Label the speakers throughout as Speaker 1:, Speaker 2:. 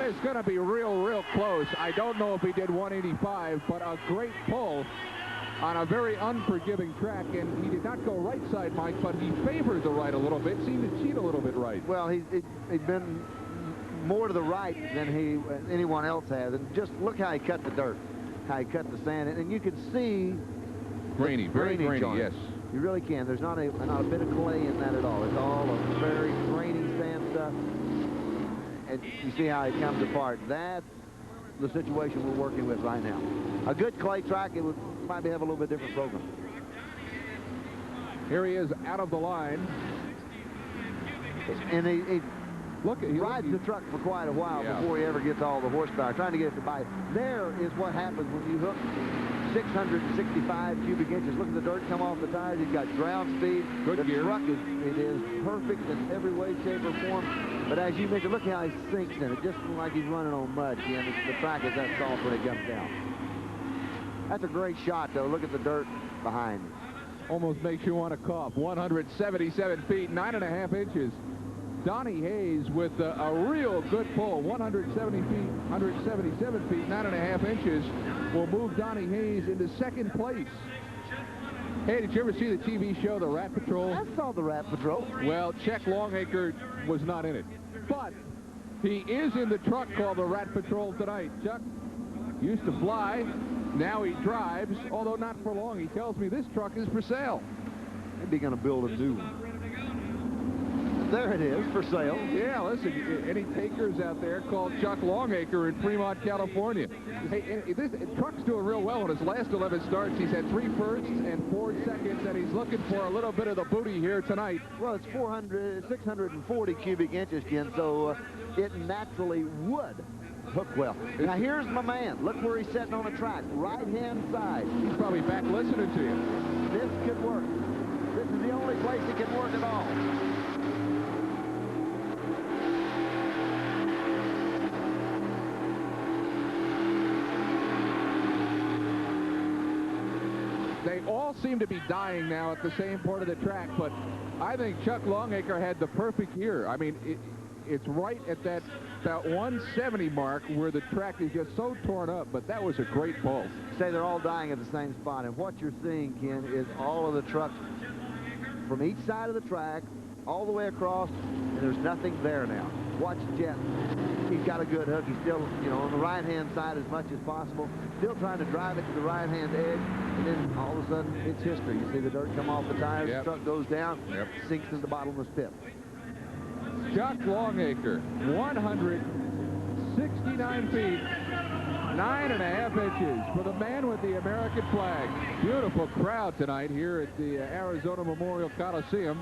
Speaker 1: is going to be real close. I don't know if he did 185, but a great pull on a very unforgiving track, and he did not go right side, Mike, but he favored the right a little bit, seemed to cheat a little bit right.
Speaker 2: Well, he'd been more to the right than anyone else has, and just look how he cut the dirt, how he cut the sand, and you can see
Speaker 1: grainy, very grainy, yes.
Speaker 2: You really can. There's not a bit of clay in that at all. It's all a very grainy sand stuff, and you see how it comes apart. That's the situation we're working with right now. A good clay track, it would probably have a little bit different program.
Speaker 1: Here he is out of the line.
Speaker 2: And he rides the truck for quite a while before he ever gets all the horsepower, trying to get it to bite. There is what happens when you hook 665 cubic inches. Look at the dirt come off the tires. He's got ground speed.
Speaker 1: Good gear.
Speaker 2: The truck is perfect in every way, shape, or form. But as you mentioned, look how he sinks in it. Just like he's running on mud. Again, the track is that soft when it comes down. That's a great shot, though. Look at the dirt behind him.
Speaker 1: Almost makes you want to cough. 177 feet, 9.5 inches. Donnie Hayes with a real good pull. 170 feet, 177 feet, 9.5 inches will move Donnie Hayes into second place. Hey, did you ever see the TV show, The Rat Patrol?
Speaker 2: I saw The Rat Patrol.
Speaker 1: Well, Chuck Longacre was not in it. But he is in the truck called The Rat Patrol tonight. Chuck used to fly. Now he drives, although not for long. He tells me this truck is for sale.
Speaker 2: Maybe going to build a new one. There it is, for sale.
Speaker 1: Yeah, listen, any takers out there, call Chuck Longacre in Fremont, California. Hey, this truck's doing real well in his last 11 starts. He's had 3 firsts and 4 seconds, and he's looking for a little bit of the booty here tonight.
Speaker 2: Well, it's 640 cubic inches, Ken, so it naturally would hook well. Now, here's my man. Look where he's sitting on the track, right-hand side.
Speaker 1: He's probably back listening to you.
Speaker 2: This could work. This is the only place it can work at all.
Speaker 1: They all seem to be dying now at the same part of the track, but I think Chuck Longacre had the perfect year. I mean, it's right at that about 170 mark where the track is just so torn up, but that was a great pull.
Speaker 2: Say they're all dying at the same spot, and what you're seeing, Ken, is all of the trucks from each side of the track all the way across, and there's nothing there now. Watch Chet. He's got a good hook. He's still, on the right-hand side as much as possible, still trying to drive it to the right-hand edge, and then all of a sudden, it's history. You see the dirt come off the tires, the truck goes down, sinks in the bottomless pit.
Speaker 1: Chuck Longacre, 169 feet, 9.5 inches for the man with the American flag. Beautiful crowd tonight here at the Arizona Memorial Coliseum.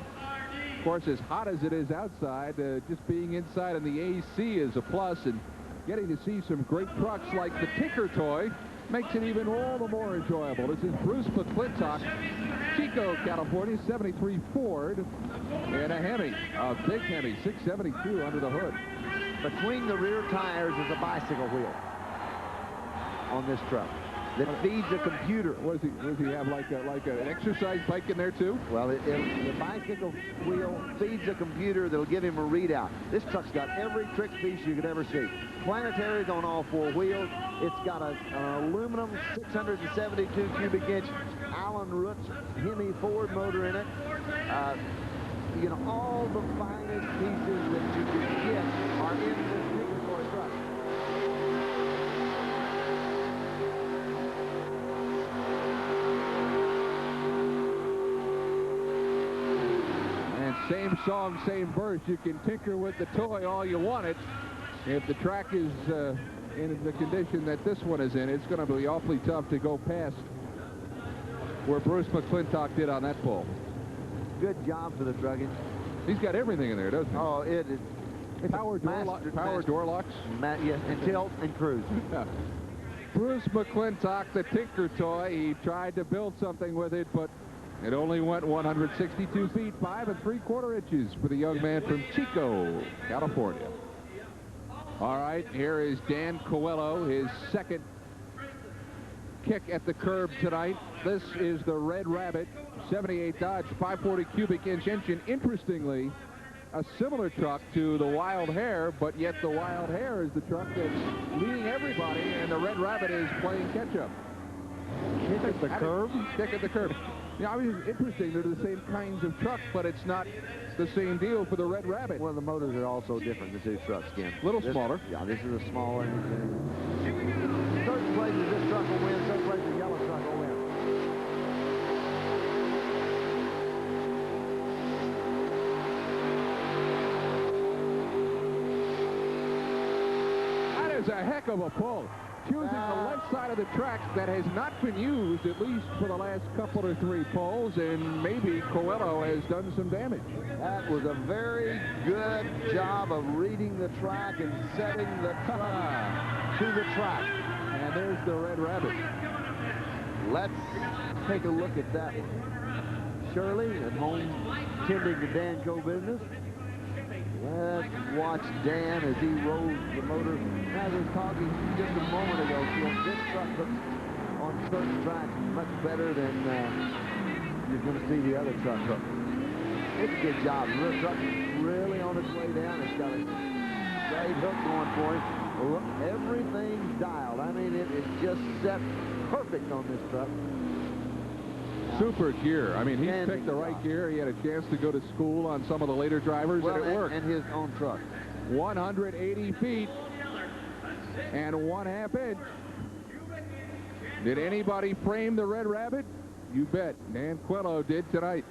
Speaker 1: Of course, as hot as it is outside, just being inside in the AC is a plus, and getting to see some great trucks like the Tinker Toy makes it even all the more enjoyable. This is Bruce McClintock, Chico, California, 73 Ford, and a Hemi, a big Hemi, 672 under the hood.
Speaker 2: Between the rear tires is a bicycle wheel on this truck that feeds a computer.
Speaker 1: Does he have like an exercise bike in there too?
Speaker 2: Well, the bicycle wheel feeds a computer that'll give him a readout. This truck's got every trick piece you could ever see. Planetaries on all 4 wheels. It's got an aluminum 672 cubic inch Allen Roots Hemi Ford motor in it. All the finest pieces that you can get are in this Tinker Toy truck.
Speaker 1: Same song, same verse. You can tinker with the toy all you want it. If the track is in the condition that this one is in, it's going to be awfully tough to go past where Bruce McClintock did on that pull.
Speaker 2: Good job for the truck.
Speaker 1: He's got everything in there, doesn't he?
Speaker 2: Oh, it is.
Speaker 1: Power door locks.
Speaker 2: Yes, and tilt and cruise.
Speaker 1: Bruce McClintock, the Tinker Toy. He tried to build something with it, but it only went 162 feet, 5 3/4 inches for the young man from Chico, California. All right, here is Dan Coelho, his second kick at the curb tonight. This is the Red Rabbit 78 Dodge 540 cubic inch engine. Interestingly, a similar truck to the Wild Hare, but yet the Wild Hare is the truck that's leading everybody, and the Red Rabbit is playing catch-up.
Speaker 2: Kick at the curb?
Speaker 1: Kick at the curb. Yeah, I mean, it's interesting. They're the same kinds of truck, but it's not the same deal for the Red Rabbit.
Speaker 2: Well, the motors are also different, the two trucks, Ken.
Speaker 1: A little smaller.
Speaker 2: Yeah, this is a smaller. Certain places this truck will win, certain places the yellow truck will win.
Speaker 1: That is a heck of a pull. Choosing the left side of the track that has not been used, at least for the last couple or three pulls, and maybe COELHO has done some damage.
Speaker 2: That was a very good job of reading the track and setting the truck to the track.
Speaker 1: And there's the Red Rabbit.
Speaker 2: Let's take a look at that one. Shirley at home tending to Danco business. Let's watch Dan as he rolls the motor. As I was talking just a moment ago, this truck looks on certain tracks much better than you're going to see the other truck look. It's a good job. The truck is really on its way down. It's got a great hook going for it. Look, everything's dialed. I mean, it is just set perfect on this truck.
Speaker 1: Super gear. I mean, he picked the right gear. He had a chance to go to school on some of the later drivers, and it worked.
Speaker 2: And his own truck.
Speaker 1: 180 feet and 1/2 inch. Did anybody frame the Red Rabbit? You bet. Dan COELHO did tonight.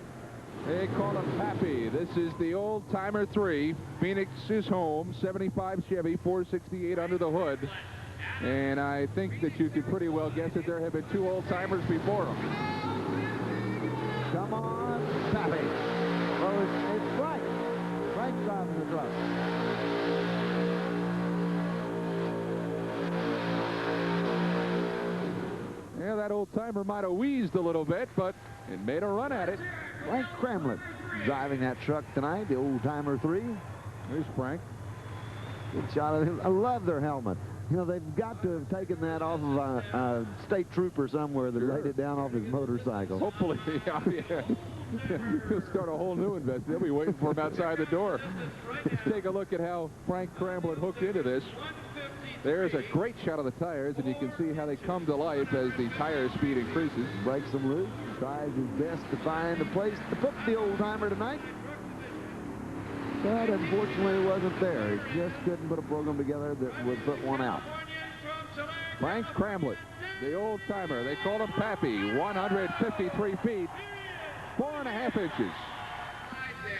Speaker 1: They call him Pappy. This is the Old Timer 3. Phoenix is home. 75 Chevy, 468 under the hood. And I think that you could pretty well guess that there have been 2 old timers before him.
Speaker 2: Come on, Pappy. Well, it's Frank. Frank's driving the truck.
Speaker 1: Yeah, that old timer might have wheezed a little bit, but it made a run at it.
Speaker 2: Frank CRAMBLET driving that truck tonight, the Old Timer 3.
Speaker 1: There's Frank.
Speaker 2: Good shot of him. I love their helmet. You know, they've got to have taken that off of a state trooper somewhere that laid it down off his motorcycle.
Speaker 1: Hopefully, yeah. He'll start a whole new investigation. They'll be waiting for him outside the door. Let's take a look at how Frank CRAMBLET hooked into this. There's a great shot of the tires, and you can see how they come to life as the tire speed increases.
Speaker 2: Breaks them loose, tries his best to find a place to put the old timer tonight. But unfortunately, it wasn't there. He just couldn't put a program together that would put one out.
Speaker 1: Frank CRAMBLET, the old timer. They call him Pappy. 153 feet, 4.5 inches.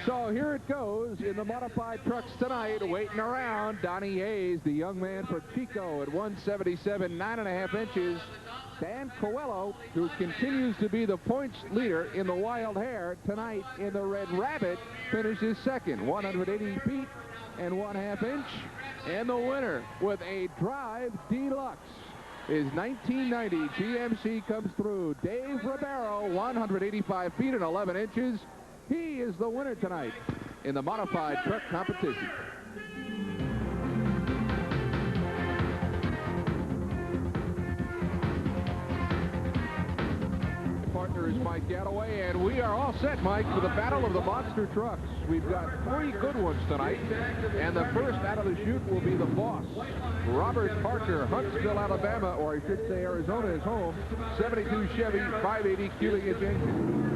Speaker 1: So here it goes in the modified trucks tonight, waiting around. Donnie Hayes, the young man from Chico, at 177, 9.5 inches. Dan COELHO, who continues to be the points leader in the Wild Hare, tonight in the Red Rabbit, finishes second, 180 feet and 1/2 inch. And the winner with a Drive Deluxe is 1990 GMC comes through. Dave Ribeiro, 185 feet and 11 inches. He is the winner tonight in the modified truck competition. Partner is Mike Gallaway, and we are all set, Mike, for the battle of the monster trucks. We've got 3 good ones tonight, and the first out of the chute will be the boss. Robert Parker, Huntsville, Alabama, or I should say Arizona is home. 72 Chevy, 580 cubic inch engine.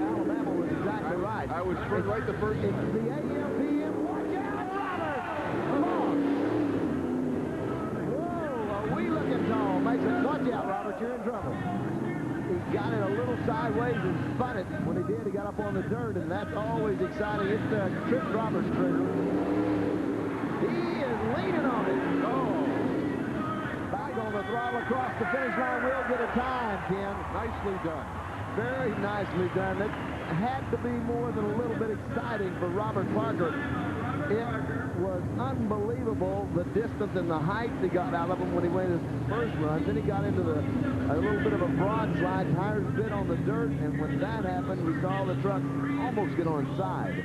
Speaker 2: Alabama was exactly right.
Speaker 1: I was right the first time.
Speaker 2: It's the AM/PM. Watch out, Robert! Come on! Whoa, are we looking tall? Makes it, watch out, Robert, you're in trouble. He got it a little sideways and spun it. When he did, he got up on the dirt, and that's always exciting. It's Trick Roberts' trigger. He is leaning on it. Oh! Back on the throttle across the finish line. We'll get a time, Ken.
Speaker 1: Nicely done.
Speaker 2: Very nicely done. That had to be more than a little bit exciting for Robert Parker. It was unbelievable, the distance and the height he got out of him when he went his first run. Then he got into a little bit of a broad slide, tires bit on the dirt, and when that happened, we saw the truck almost get on side.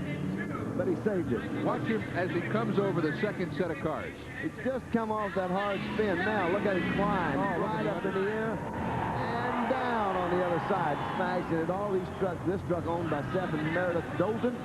Speaker 2: But he saved it.
Speaker 1: Watch him as he comes over the second set of cars.
Speaker 2: It's just come off that hard spin. Now, look at him climb. Right up in the air and down on on the other side, smashing it. All these trucks, this truck owned by Seth and Meredith Dolton,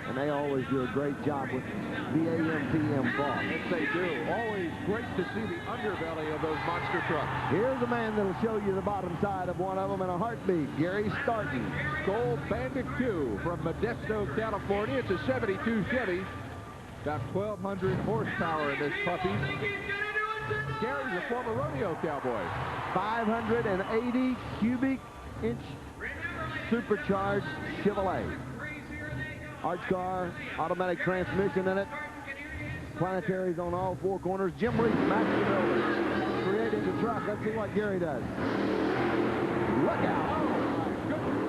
Speaker 2: and they always do a great job with the AM/PM boss.
Speaker 1: Yes, they do. Always great to see the underbelly of those monster trucks.
Speaker 2: Here's a man that'll show you the bottom side of one of them in a heartbeat, Gary STARTON.
Speaker 1: SKOAL Bandit 2 from Modesto, California. It's a 72 Chevy. About 1,200 horsepower in this puppy. Gary's a former rodeo cowboy.
Speaker 2: 580 cubic inch supercharged Chevrolet. Arch car, automatic transmission in it. Planetaries on all four corners. Jim Reed, master builder, created the truck. Let's see what Gary does. Look out!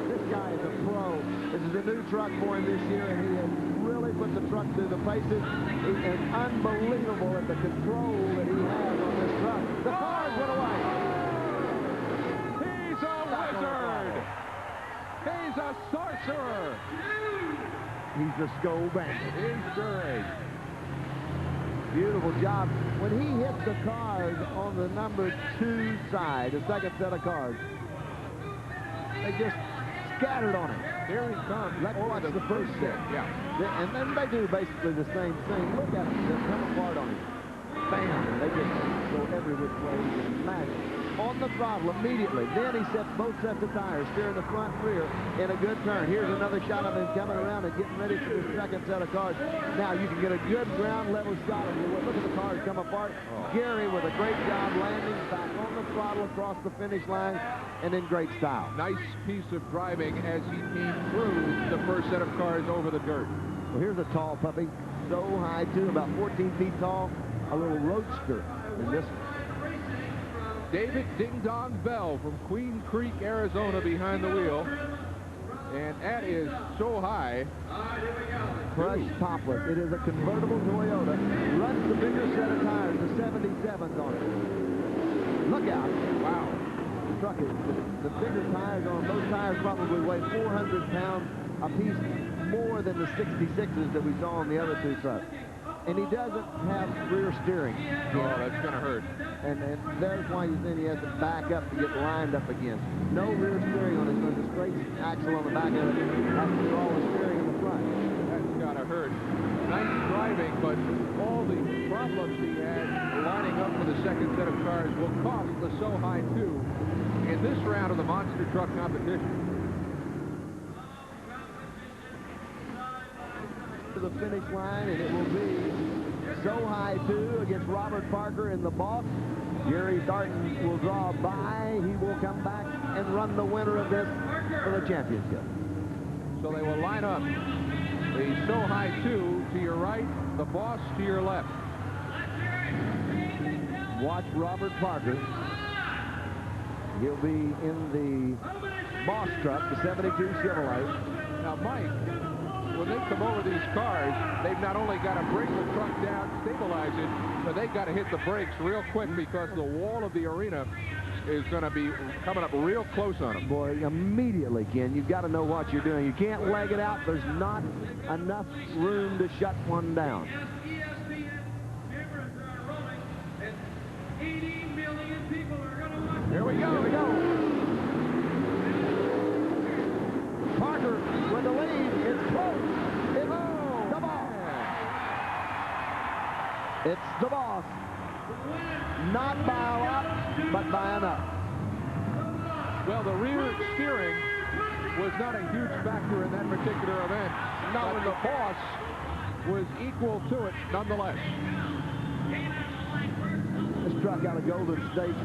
Speaker 2: This guy is a pro. This is a new truck for him this year, and he has really put the truck through the paces. He is unbelievable at the control that he has on this truck. The cars went away.
Speaker 1: He's a wizard. He's a sorcerer.
Speaker 2: He's the SKOAL Bandit.
Speaker 1: He sure is.
Speaker 2: Beautiful job. When he hit the cars on the number 2 side, the second set of cars, they just scattered on him.
Speaker 1: Here he comes.
Speaker 2: Let's watch the first set.
Speaker 1: Yeah.
Speaker 2: And then they do basically the same thing. Look at them. They come apart on him. Bam. They just go every which way and smash on the throttle immediately. Then he sets both sets of tires, steering the front and rear in a good turn. Here's another shot of him coming around and getting ready for the second set of cars. Now you can get a good ground level shot of him. Look at the cars come apart. Gary with a great job landing back on the throttle across the finish line and in great style.
Speaker 1: Nice piece of driving as he came through the first set of cars over the dirt.
Speaker 2: Well, here's a tall puppy, so high too, about 14 feet tall, a little roadster in this one.
Speaker 1: David Ding Dong Bell from Queen Creek, Arizona, behind the wheel. And that is so high.
Speaker 2: Crushed topless. It is a convertible Toyota. Runs the bigger set of tires, the 77s on it. Look out.
Speaker 1: Wow.
Speaker 2: The truck is, the bigger tires on those tires probably weigh 400 pounds a piece more than the 66s that we saw on the other two trucks. And he doesn't have rear steering.
Speaker 1: Oh, that's going to hurt.
Speaker 2: And there's why you think he has to back up to get lined up again. No rear steering on his one. The straight axle on the back of it has to draw the steering in the front.
Speaker 1: That's got to hurt. Nice driving, but all the problems he had lining up for the second set of cars will cost the So High 2 in this round of the monster truck competition.
Speaker 2: The finish line, and it will be So High 2 against Robert Parker in the box. Gary STARTON will draw by. He will come back and run the winner of this for the championship.
Speaker 1: So they will line up the So High 2 to your right, the boss to your left.
Speaker 2: Watch Robert Parker. He'll be in the boss truck, the 72 Chevrolet.
Speaker 1: Now, Mike, when they come over these cars, they've not only got to bring the truck down, stabilize it, but they've got to hit the brakes real quick because the wall of the arena is going to be coming up real close on them.
Speaker 2: Boy, immediately, Ken, you've got to know what you're doing. You can't leg it out. There's not enough room to shut one down.
Speaker 1: Here we go.
Speaker 2: Here we go. Parker with the lead. It's close. It's the boss. It's the boss. Not by a lot, but by enough.
Speaker 1: Well, the rear steering was not a huge factor in that particular event. No, and the boss was equal to it nonetheless.
Speaker 2: This truck out of Golden State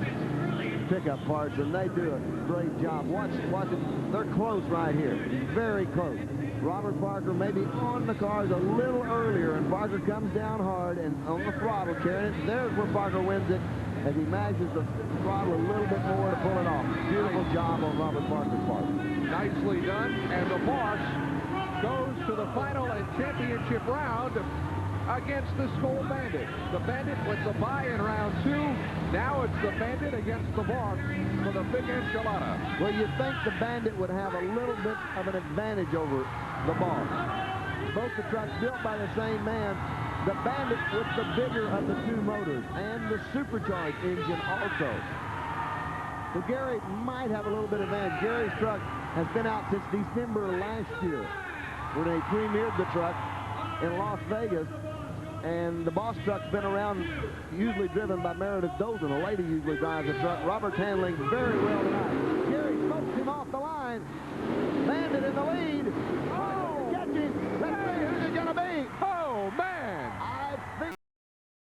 Speaker 2: pickup parts, and they do a great job. Watch it. They're close right here. Very close. Robert Parker maybe on the cars a little earlier, and Parker comes down hard and on the throttle carrying it. There's where Parker wins it as he mashes the throttle a little bit more to pull it off. Beautiful job on Robert Parker's part.
Speaker 1: Nicely done, and the boss goes to the final and championship round against the SKOAL Bandit. The Bandit with the bye in round 2. Now it's the Bandit against the boss for the big enchilada.
Speaker 2: Well, you'd think the Bandit would have a little bit of an advantage over the boss. Both the trucks built by the same man. The Bandit with the bigger of the two motors and the supercharged engine also. So Gary might have a little bit of advantage. Gary's truck has been out since December last year when they premiered the truck in Las Vegas. And the boss truck's been around, usually driven by Meredith Dozen. A lady usually drives the truck. Robert's handling very well tonight. Gary smokes him off the line. Bandit in the lead. Oh,